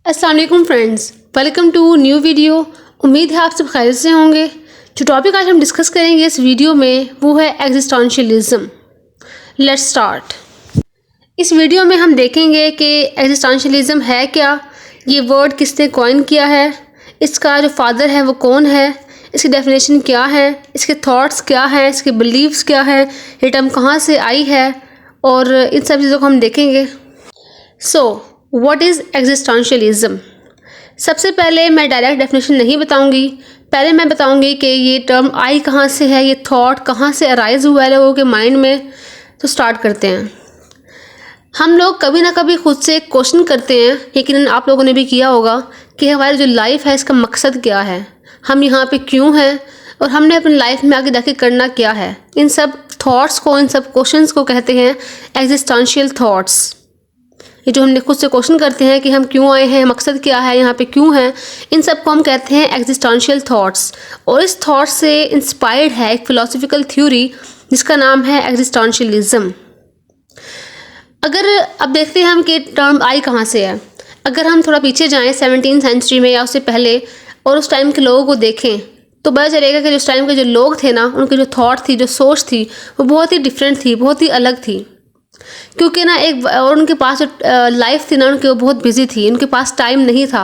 अस्सलाम वालेकुम friends, welcome to new video. उम्मीद है आप सब खैरियत से होंगे। जो टॉपिक आज हम डिस्कस करेंगे इस वीडियो में वो है एग्जिस्टेंशियलिज्म। Let's start. इस वीडियो में हम देखेंगे कि एग्जिस्टेंशियलिज्म है क्या, ये वर्ड किसने कॉइन किया है, इसका जो फादर है वो कौन है, इसकी डेफिनेशन क्या है, इसके थॉट्स क्या हैं, इसके बिलीव्स क्या है, ये टर्म कहाँ से आई है और इन सब चीज़ों को हम देखेंगे। So what is existentialism? सबसे पहले मैं डायरेक्ट डेफिनेशन नहीं बताऊंगी, पहले मैं बताऊंगी कि ये टर्म आई कहाँ से है, ये थॉट कहाँ से अराइज हुआ है लोगों के माइंड में। तो स्टार्ट करते हैं। हम लोग कभी ना कभी खुद से क्वेश्चन करते हैं, यकीनन आप लोगों ने भी किया होगा, कि हमारी जो लाइफ है इसका मकसद क्या है, हम यहाँ पे क्यों हैं और हमने अपनी लाइफ में आगे जाके करना क्या है। इन सब थॉट्स को, इन सब क्वेश्चंस को कहते हैं एग्जिस्टेंशियल थॉट्स। ये जो हमने खुद से क्वेश्चन करते हैं कि हम क्यों आए हैं, मकसद क्या है, यहाँ पे क्यों हैं, इन सब को हम कहते हैं एग्जिस्टेंशियल थॉट्स। और इस थॉट से इंस्पायर्ड है एक फिलोसफिकल थ्योरी जिसका नाम है एग्जिस्टेंशियलिज्म। अगर अब देखते हैं हम कि टर्म आई कहाँ से है। अगर हम थोड़ा पीछे जाएं 17वीं सेंचुरी में या उससे पहले और उस टाइम के लोगों को देखें तो पता चलेगा कि उस टाइम के जो लोग थे ना, उनकी जो थॉट थी, जो सोच थी, वो बहुत ही डिफरेंट थी, बहुत ही अलग थी। क्योंकि ना एक और उनके पास जो लाइफ थी ना उनकी, वो बहुत बिजी थी। उनके पास टाइम नहीं था,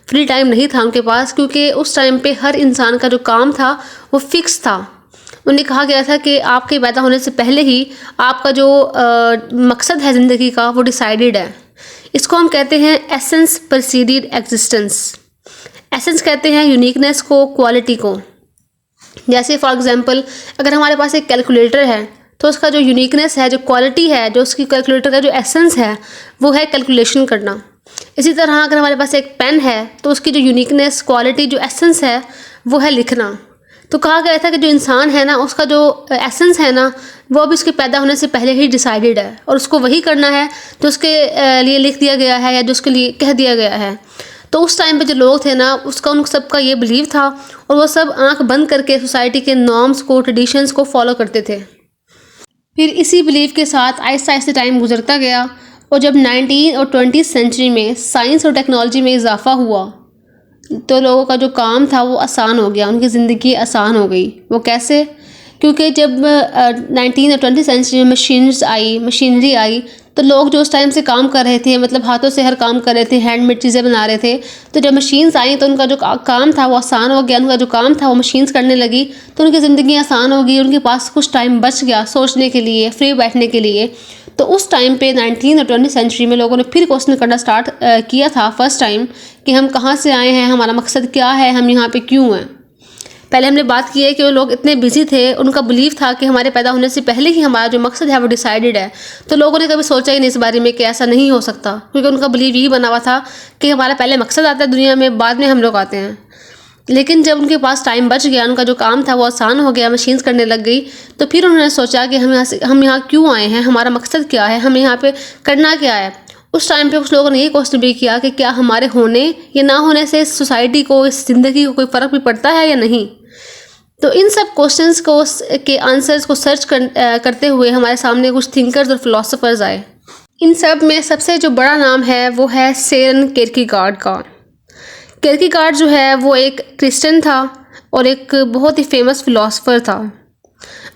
फ्री टाइम नहीं था उनके पास, क्योंकि उस टाइम पे हर इंसान का जो काम था वो फिक्स था। उन्हें कहा गया था कि आपके पैदा होने से पहले ही आपका जो मकसद है ज़िंदगी का वो डिसाइडेड है। इसको हम कहते हैं एसेंस प्रेसीडेड एग्जिस्टेंस। एसेंस कहते हैं यूनिकनेस को, क्वालिटी को। जैसे फॉर एग्जांपल अगर हमारे पास एक कैलकुलेटर है तो उसका जो यूनिकनेस है, जो क्वालिटी है, जो उसकी कैलकुलेटर का जो एसेंस है वो है कैलकुलेशन करना। इसी तरह अगर हमारे पास एक पेन है तो उसकी जो यूनिकनेस, क्वालिटी, जो एसेंस है वो है लिखना। तो कहा गया था कि जो इंसान है ना, उसका जो एसेंस है ना, वो अभी उसके पैदा होने से पहले ही डिसाइडेड है और उसको वही करना है जो उसके लिए लिख दिया गया है या जो उसके लिए कह दिया गया है। तो उस टाइम पे जो लोग थे ना, उसका उन सबका ये बिलीव था और वो सब आंख बंद करके सोसाइटी के नॉर्म्स को, ट्रेडिशंस को फॉलो करते थे। फिर इसी बिलीव के साथ आहिस्ता आहिस्ता टाइम गुजरता गया और जब 19 और 20वीं सेंचुरी में साइंस और टेक्नोलॉजी में इजाफा हुआ तो लोगों का जो काम था वो आसान हो गया, उनकी ज़िंदगी आसान हो गई। वो कैसे? क्योंकि जब 19 और 20वीं सेंचुरी में मशीनरी आई तो लोग जो उस टाइम से काम कर रहे थे, मतलब हाथों से हर काम कर रहे थे, हैंडमेड चीज़ें बना रहे थे, तो जब मशीन्स आई तो उनका जो काम था वो आसान हो गया। उनका जो काम था वो मशीन्स करने लगी तो उनकी ज़िंदगी आसान हो गई, उनके पास कुछ टाइम बच गया सोचने के लिए, फ्री बैठने के लिए। तो उस टाइम पे 19 और 20वीं सेंचुरी में लोगों ने फिर क्वेश्चन करना स्टार्ट किया था फर्स्ट टाइम कि हम कहाँ से आए हैं, हमारा मकसद क्या है, हम यहाँ पे क्यों हैं। पहले हमने बात की है कि वो लोग इतने बिजी थे, उनका बिलीव था कि हमारे पैदा होने से पहले ही हमारा जो मकसद है वो डिसाइडेड है। तो लोगों ने कभी सोचा ही नहीं इस बारे में कि ऐसा नहीं हो सकता, क्योंकि उनका बिलीव यही बना हुआ था कि हमारा पहले मकसद आता है दुनिया में, बाद में हम लोग आते हैं। लेकिन जब उनके पास टाइम बच गया, उनका जो काम था वो आसान हो गया, मशीन्स करने लग गई, तो फिर उन्होंने सोचा कि हम यहाँ क्यों आए हैं, हमारा मकसद क्या है, हमें यहाँ पे करना क्या है। उस टाइम पे कुछ लोगों ने ये क्वेश्चन भी किया कि क्या हमारे होने या ना होने से इस सोसाइटी को, इस ज़िंदगी को कोई फ़र्क भी पड़ता है या नहीं। तो इन सब क्वेश्चंस को के आंसर्स को सर्च करते हुए हमारे सामने कुछ थिंकर्स और फिलोसोफर्स आए। इन सब में सबसे जो बड़ा नाम है वो है सोरेन किरकेगार्ड का। किरकेगार्ड जो है वो एक क्रिश्चियन था और एक बहुत ही फेमस फिलोसोफर था।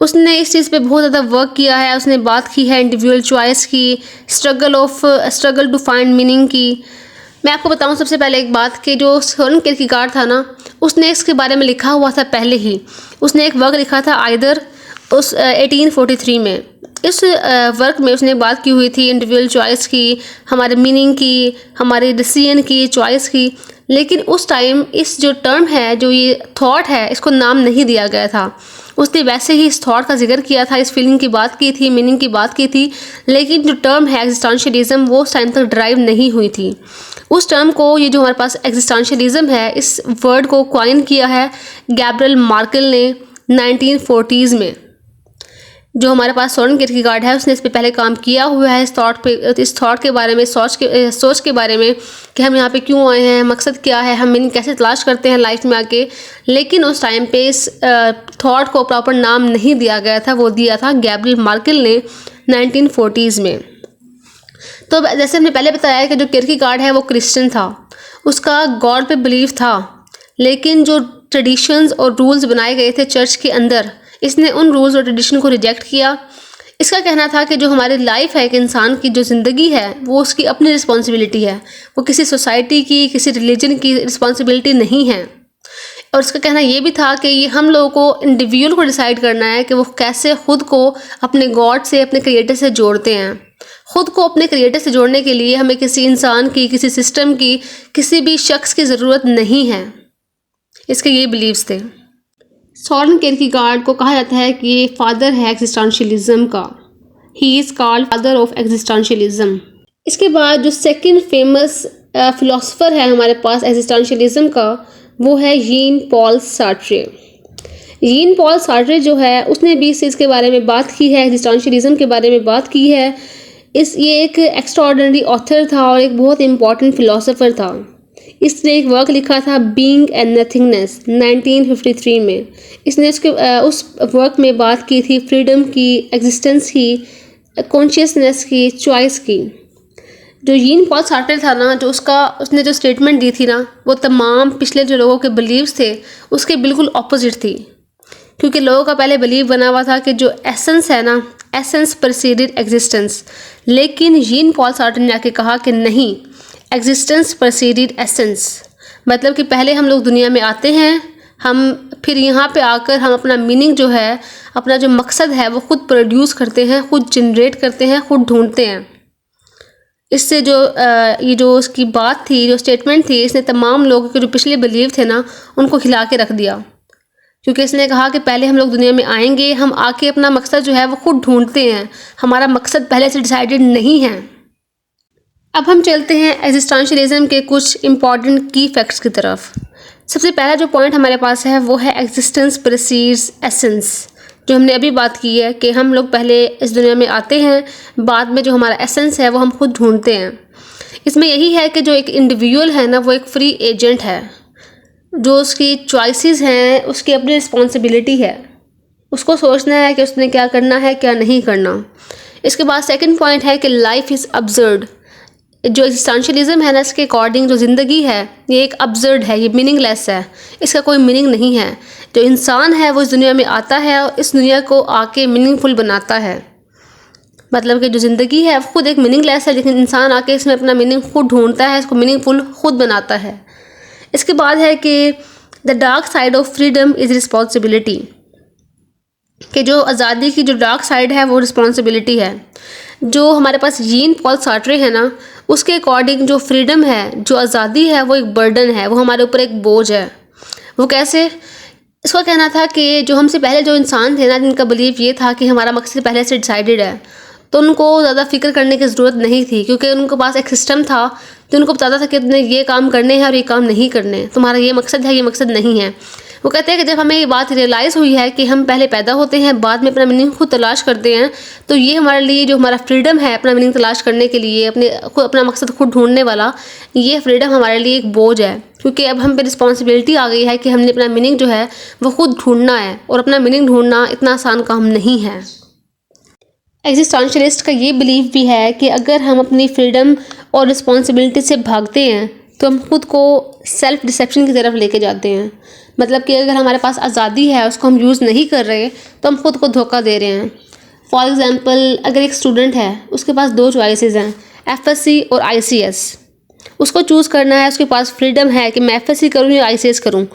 उसने इस चीज़ पे बहुत ज़्यादा वर्क किया है। उसने बात की है इंडिविजुअल चॉइस की, स्ट्रगल टू फाइंड मीनिंग की। मैं आपको बताऊं सबसे पहले एक बात कि जो सोरेन किरकेगार्ड था ना, उसने इसके बारे में लिखा हुआ था पहले ही। उसने एक वर्क लिखा था आइदर उस 1843 में। इस वर्क में उसने बात की हुई थी इंडिविजुअल चॉइस की, हमारे मीनिंग की, हमारे डिसीजन की, चॉइस की। लेकिन उस टाइम इस जो टर्म है, जो ये थॉट है, इसको नाम नहीं दिया गया था। उसने वैसे ही इस थॉट का जिक्र किया था, इस फीलिंग की बात की थी, मीनिंग की बात की थी, लेकिन जो टर्म है एग्जिस्टेंशियलिज्म वो उस टाइम तक ड्राइव नहीं हुई थी। उस टर्म को, ये जो हमारे पास एग्जिस्टेंशियलिज्म है, इस वर्ड को कॉइन किया है गैब्रियल मार्केल ने 1940s में। जो हमारे पास सोरेन किरकेगार्ड है उसने इस पे पहले काम किया हुआ है, इस थॉट के बारे में, सोच के बारे में कि हम यहाँ पे क्यों आए हैं, मकसद क्या है, हम मीनिंग कैसे तलाश करते हैं लाइफ में आके। लेकिन उस टाइम पे इस थॉट को प्रॉपर नाम नहीं दिया गया था, वो दिया था गैब्रियल मार्केल ने 1940s में। तो जैसे हमने पहले बताया कि जो किरकेगार्ड है वो क्रिश्चियन था, उसका गॉड पे बिलीव था, लेकिन जो ट्रेडिशंस और रूल्स बनाए गए थे चर्च के अंदर, इसने उन रूल्स और ट्रेडिशन को रिजेक्ट किया। इसका कहना था कि जो हमारी लाइफ है, कि इंसान की जो ज़िंदगी है वो उसकी अपनी रिस्पॉन्सिबिलिटी है, वो किसी सोसाइटी की, किसी रिलीजन की रिस्पॉन्सिबिलिटी नहीं है। और उसका कहना ये भी था कि ये हम लोगों को, इंडिविजुअल को डिसाइड करना है कि वो कैसे खुद को अपने गॉड से, अपने क्रिएटर से जोड़ते हैं। खुद को अपने क्रिएटर से जोड़ने के लिए हमें किसी इंसान की, किसी सिस्टम की, किसी भी शख्स की ज़रूरत नहीं है। इसके ये बिलीव्स थे। सॉरेन किरकेगार्ड को कहा जाता है कि ये फादर है एग्जिस्टेंशियलिज्म का। He is called father of existentialism. इसके बाद जो सेकंड फेमस फिलोसोफर है हमारे पास एग्जिस्टेंशियलिज्म का, वो है जीन पॉल सार्ट्रे। जीन पॉल सार्ट्रे जो है उसने भी इस चीज़ के बारे में बात की है, एग्जिस्टेंशियलिज्म के बारे में बात की है। ये एक एक्स्ट्राऑर्डिनरी ऑथर था और एक बहुत इम्पॉर्टेंट फ़िलोसोफर था। इसने एक वर्क लिखा था बीइंग एंड नथिंगनेस 1953 में। इसने उस वर्क में बात की थी फ्रीडम की, एग्जिस्टेंस की, कॉन्शियसनेस की, चॉइस की। जो जीन पॉल सार्ट्रे था ना, उसने जो स्टेटमेंट दी थी ना, वो तमाम पिछले जो लोगों के बिलीव्स थे उसके बिल्कुल ऑपोजिट थी। क्योंकि लोगों का पहले बिलीव बना हुआ था कि जो एसेंस है ना, एसेंस प्रेसीडेड एग्जिस्टेंस। लेकिन जीन पॉल सार्ट्रे ने आके कहा कि नहीं, एग्जिस्टेंस प्रेसीडेड एसेंस। मतलब कि पहले हम लोग दुनिया में आते हैं, हम फिर यहाँ पे आकर हम अपना मीनिंग जो है, अपना जो मकसद है वो खुद प्रोड्यूस करते हैं, खुद जनरेट करते हैं, खुद ढूंढते हैं। इससे ये जो उसकी बात थी, जो स्टेटमेंट थी, इसने तमाम लोगों के जो पिछले बिलीव थे ना उनको हिला के रख दिया। क्योंकि इसने कहा कि पहले हम लोग दुनिया में आएंगे, हम आके अपना मकसद जो है वो खुद ढूंढते हैं, हमारा मकसद पहले से डिसाइडेड नहीं है। अब हम चलते हैं एग्जिस्टेंशियलिज्म के कुछ इंपॉर्टेंट की फैक्ट्स की तरफ। सबसे पहला जो पॉइंट हमारे पास है वो है एग्जिस्टेंस प्रेसीड्स एसेंस। जो हमने अभी बात की है कि हम लोग पहले इस दुनिया में आते हैं, बाद में जो हमारा एसेंस है वो हम खुद ढूंढते हैं। इसमें यही है कि जो एक इंडिविजुअल है ना, वो एक फ्री एजेंट है। जो उसकी चॉइसेस हैं, उसकी अपनी रिस्पॉन्सिबिलिटी है, उसको सोचना है कि उसने क्या करना है, क्या नहीं करना। इसके बाद सेकंड पॉइंट है कि लाइफ इज़ अब्सर्ड। जो एग्जिस्टेंशियलिज्म है ना, इसके अकॉर्डिंग जो ज़िंदगी है ये एक अब्सर्ड है, ये मीनिंगलेस है, इसका कोई मीनिंग नहीं है। जो इंसान है वो इस दुनिया में आता है और इस दुनिया को आके मीनिंगफुल बनाता है। मतलब कि जो ज़िंदगी है वो खुद एक मीनिंगलेस है, लेकिन इंसान आके इसमें अपना मीनिंग खुद ढूंढता है, इसको मीनिंगफुल खुद बनाता है। इसके बाद है कि the dark side of freedom is responsibility. कि जो आज़ादी की जो डार्क साइड है वो रिस्पॉन्सिबिलिटी है। जो हमारे पास जीन पॉल सार्ट्रे है ना, उसके अकॉर्डिंग जो फ्रीडम है, जो आज़ादी है, वो एक बर्डन है, वो हमारे ऊपर एक बोझ है। वो कैसे? इसका कहना था कि जो हमसे पहले जो इंसान थे ना, जिनका बिलीव ये था कि हमारा मकसद पहले से डिसाइडेड है, तो उनको ज़्यादा फिक्र करने की ज़रूरत नहीं थी। क्योंकि उनके पास एक सिस्टम था जो उनको बताता था कि तुमने ये काम करने हैं और ये काम नहीं करने, तुम्हारा ये मकसद है, ये मकसद नहीं है। वो कहते हैं कि जब हमें ये बात रियलाइज़ हुई है कि हम पहले पैदा होते हैं, बाद में अपना मीनिंग खुद तलाश करते हैं, तो ये हमारे लिए जो हमारा फ्रीडम है अपना मीनिंग तलाश करने के लिए, अपना मकसद खुद ढूंढने वाला, ये फ्रीडम हमारे लिए एक बोझ है। क्योंकि अब हम पे रिस्पॉन्सिबिलिटी आ गई है कि हमने अपना मीनिंग जो है वो खुद ढूंढना है, और अपना मीनिंग ढूंढना इतना आसान काम नहीं है। एग्जिस्टेंशियलिस्ट का ये बिलीव भी है कि अगर हम अपनी फ्रीडम और रिस्पॉन्सिबिलिटी से भागते हैं तो हम खुद को सेल्फ डिसेप्शन की तरफ लेके जाते हैं। मतलब कि अगर हमारे पास आज़ादी है, उसको हम यूज़ नहीं कर रहे, तो हम खुद को धोखा दे रहे हैं। फॉर एग्ज़ाम्पल, अगर एक स्टूडेंट है, उसके पास दो चॉइसेस हैं, FSC और ICS। उसको चूज़ करना है, उसके पास फ्रीडम है कि मैं FSC करूँ या ICS करूँ।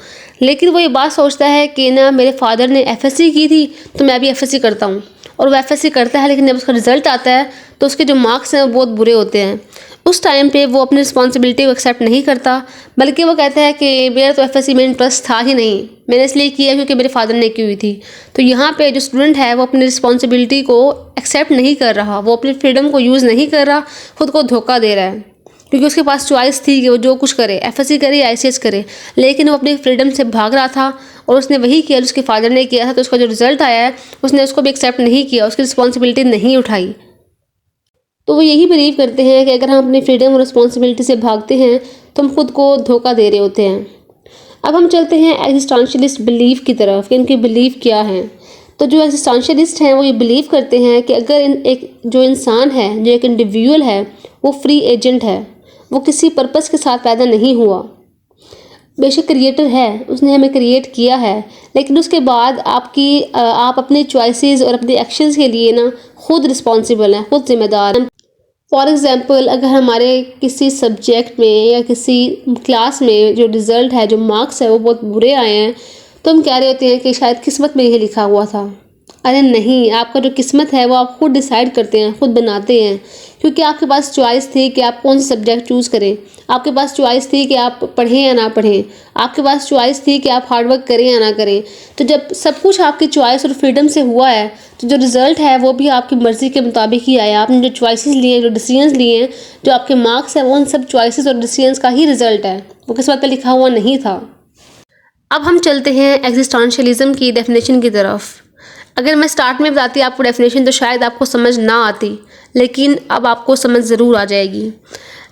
लेकिन वो ये बात सोचता है कि ना, मेरे फादर ने FSC की थी तो मैं भी FSC करता हूँ, और वो FSC करता है, लेकिन जब उसका रिज़ल्ट आता है तो उसके जो मार्क्स हैं वो बहुत बुरे होते हैं। उस टाइम पे वो अपनी रिस्पॉन्सिबिलिटी को एक्सेप्ट नहीं करता, बल्कि वो कहता है कि मेरा तो FSC में इंटरेस्ट था ही नहीं, मैंने इसलिए किया क्योंकि मेरे फादर ने की हुई थी। तो यहाँ पे जो स्टूडेंट है वो अपनी रिस्पॉन्सिबिलिटी को एक्सेप्ट नहीं कर रहा, वो अपनी फ्रीडम को यूज़ नहीं कर रहा, खुद को धोखा दे रहा है। क्योंकि उसके पास चॉइस थी कि वो जो कुछ करे, FSC करे या ICS करे, लेकिन वो अपनी फ्रीडम से भाग रहा था और उसने वही किया जो उसके फादर ने किया था। तो उसका जो रिज़ल्ट आया है उसने उसको भी एक्सेप्ट नहीं किया, उसकी रिस्पॉन्सिबिलिटी नहीं उठाई। तो वो यही बिलीव करते हैं कि अगर हम अपनी फ्रीडम और रिस्पॉन्सिबिलिटी से भागते हैं तो हम खुद को धोखा दे रहे होते हैं। अब हम चलते हैं एग्जिस्टेंशियलिस्ट बिलीव की तरफ कि इनकी बिलीव क्या है। तो जो एग्जिस्टेंशियलिस्ट हैं वो ये बिलीव करते हैं कि अगर एक जो इंसान है, जो एक इंडिविजुअल है, वो फ्री एजेंट है, वो किसी पर्पस के साथ पैदा नहीं हुआ। बेशक क्रिएटर है, उसने हमें क्रिएट किया है, लेकिन उसके बाद आप अपने चॉइसेस और अपने एक्शंस के लिए ना खुद रिस्पॉन्सिबल हैं, खुद जिम्मेदार हैं। फॉर एग्ज़ाम्पल, अगर हमारे किसी सब्जेक्ट में या किसी क्लास में जो रिज़ल्ट है, जो मार्क्स है, वो बहुत बुरे आए हैं, तो हम कह रहे होते हैं कि शायद किस्मत में यही लिखा हुआ था। अरे नहीं, आपका जो किस्मत है वो आप खुद डिसाइड करते हैं, खुद बनाते हैं, क्योंकि आपके पास चॉइस थी कि आप कौन सा सब्जेक्ट चूज़ करें, आपके पास चॉइस थी कि आप पढ़ें या ना पढ़ें, आपके पास चॉइस थी कि आप हार्डवर्क करें या ना करें। तो जब सब कुछ आपकी चॉइस और फ्रीडम से हुआ है, तो जो रिज़ल्ट है वो भी आपकी मर्ज़ी के मुताबिक ही आया। आपने जो चॉइसेस लिए, जो डिसीजंस लिए हैं, जो आपके मार्क्स हैं, वो उन सब चॉइसेस और डिसीजंस का ही रिज़ल्ट है, वो किस्मत पर लिखा हुआ नहीं था। अब हम चलते हैं एग्जिस्टेंशियलिज्म की डेफिनेशन की तरफ। अगर मैं स्टार्ट में बताती आपको डेफिनेशन तो शायद आपको समझ ना आती, लेकिन अब आपको समझ ज़रूर आ जाएगी।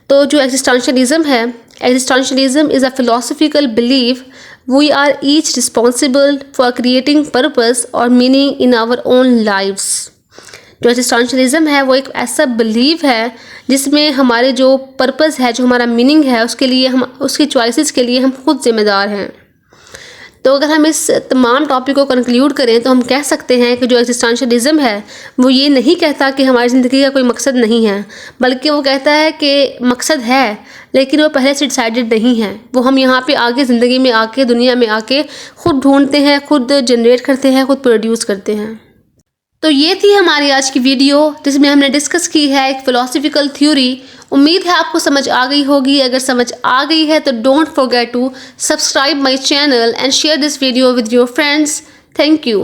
तो जो एग्जिस्टेंशियलिज्म है, existentialism is a philosophical believe we are each responsible for creating purpose और meaning in our own lives. जो एग्जिस्टेंशियलिज्म है वो एक ऐसा बिलीव है जिसमें हमारे जो पर्पस है, जो हमारा मीनिंग है, उसके लिए हम, उसकी चॉइसेस के लिए हम खुद जिम्मेदार हैं। तो अगर हम इस तमाम टॉपिक को कंक्लूड करें तो हम कह सकते हैं कि जो एग्जिस्टेंशियलिज्म है वो ये नहीं कहता कि हमारी ज़िंदगी का कोई मकसद नहीं है, बल्कि वो कहता है कि मकसद है, लेकिन वो पहले से डिसाइडेड नहीं है। वो हम यहाँ पे आके ज़िंदगी में आके, दुनिया में आके खुद ढूंढते हैं, खुद जनरेट करते हैं, खुद प्रोड्यूस करते हैं। तो ये थी हमारी आज की वीडियो जिसमें हमने डिस्कस की है एक फ़िलोसफिकल थ्योरी। उम्मीद है आपको समझ आ गई होगी। अगर समझ आ गई है तो don't forget to subscribe my channel and share this video with your friends. Thank you.